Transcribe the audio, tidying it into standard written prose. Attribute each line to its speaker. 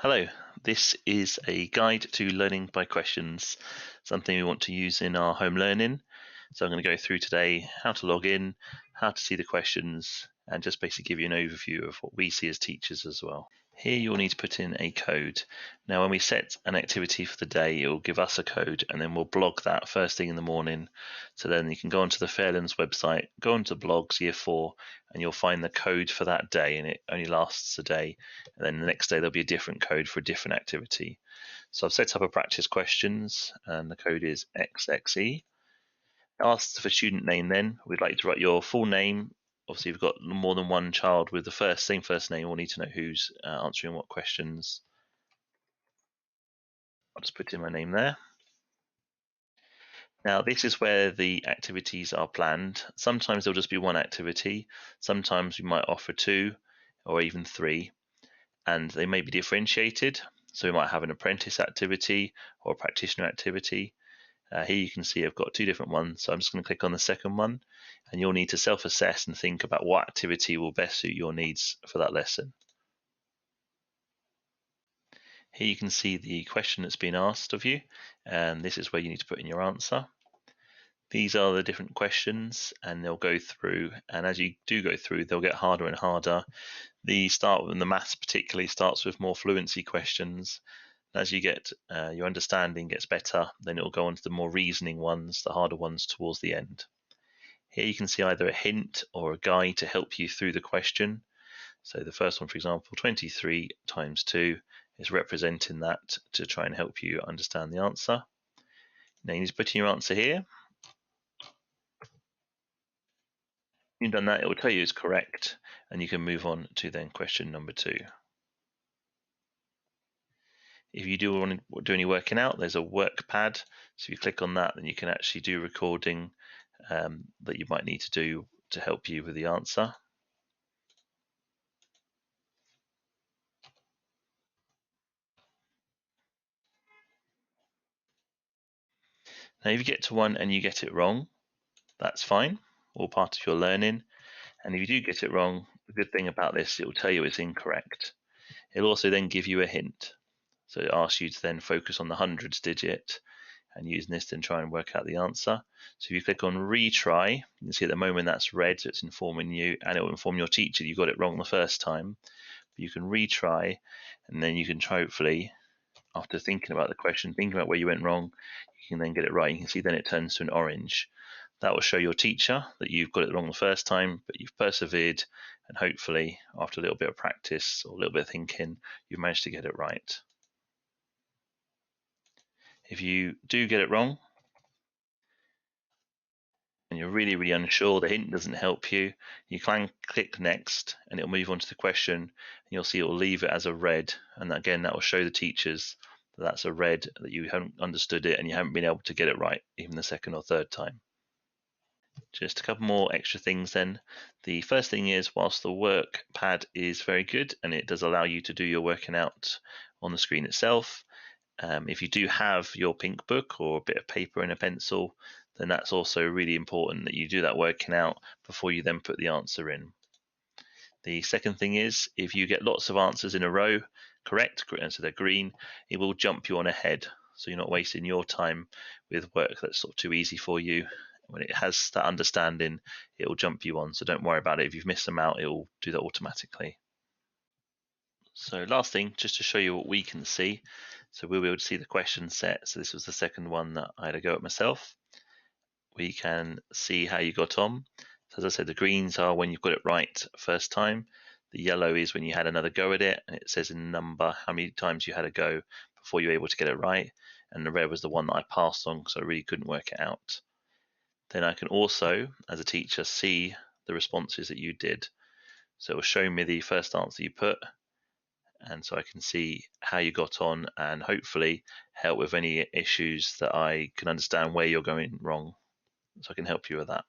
Speaker 1: Hello, this is a guide to learning by questions, something we want to use in our home learning. So I'm going to go through today how to log in, how to see the questions, and just basically give you an overview of what we see as teachers as well. Here you'll need to put in a code. Now when we set an activity for the day, it will give us a code and then we'll blog that first thing in the morning. So then you can go onto the Fairlands website, go onto blogs year 4, and you'll find the code for that day, and it only lasts a day. And then the next day there'll be a different code for a different activity. So I've set up a practice questions and the code is XXE. It asks for student name then. We'd like to write your full name. Obviously, if you've got more than one child with the same first name, we'll need to know who's answering what questions. I'll just put in my name there. Now, this is where the activities are planned. Sometimes there'll just be one activity. Sometimes we might offer 2 or even 3, and they may be differentiated. So we might have an apprentice activity or a practitioner activity. Here you can see I've got 2 different ones, so I'm just going to click on the second one, and you'll need to self-assess and think about what activity will best suit your needs for that lesson. Here you can see the question that's been asked of you, and this is where you need to put in your answer. These are the different questions, and they'll go through, and as you do go through, they'll get harder and harder. The maths particularly starts with more fluency questions. As you get your understanding gets better, then it'll go on to the more reasoning ones, the harder ones towards the end. Here you can see either a hint or a guide to help you through the question. So the first one, for example, 23 times 2 is representing that to try and help you understand the answer. Now you need to put in your answer here. When you've done that, it will tell you it's correct, and you can move on to then question number 2. If you do want to do any working out, there's a work pad. So if you click on that, then you can actually do recording that you might need to do to help you with the answer. Now, if you get to one and you get it wrong, that's fine, all part of your learning. And if you do get it wrong, the good thing about this, it will tell you it's incorrect. It'll also then give you a hint. So it asks you to then focus on the hundreds digit and using this then try and work out the answer. So if you click on retry, you can see at the moment that's red, so it's informing you, and it will inform your teacher you got it wrong the first time. But you can retry, and then you can try, hopefully, after thinking about the question, thinking about where you went wrong, you can then get it right. You can see then it turns to an orange. That will show your teacher that you've got it wrong the first time, but you've persevered, and hopefully, after a little bit of practice or a little bit of thinking, you've managed to get it right. If you do get it wrong, and you're really unsure, the hint doesn't help you, you can click next, and it'll move on to the question, and you'll see it will leave it as a red, and again, that will show the teachers that that's a red, that you haven't understood it, and you haven't been able to get it right, even the second or third time. Just a couple more extra things then. The first thing is, whilst the work pad is very good and it does allow you to do your working out on the screen itself, if you do have your pink book or a bit of paper and a pencil, then that's also really important that you do that working out before you then put the answer in. The second thing is, if you get lots of answers in a row correct, so they're green, it will jump you on ahead. So you're not wasting your time with work that's sort of too easy for you. When it has that understanding, it will jump you on. So don't worry about it. If you've missed them out, it will do that automatically. So last thing, just to show you what we can see. So we'll be able to see the question set. So this was the second one that I had a go at myself. We can see how you got on. So as I said, the greens are when you've got it right first time. The yellow is when you had another go at it, and it says in number how many times you had a go before you were able to get it right. And the red was the one that I passed on because I really couldn't work it out. Then I can also, as a teacher, see the responses that you did. So it will show me the first answer you put, and so I can see how you got on and hopefully help with any issues that I can understand where you're going wrong. So I can help you with that.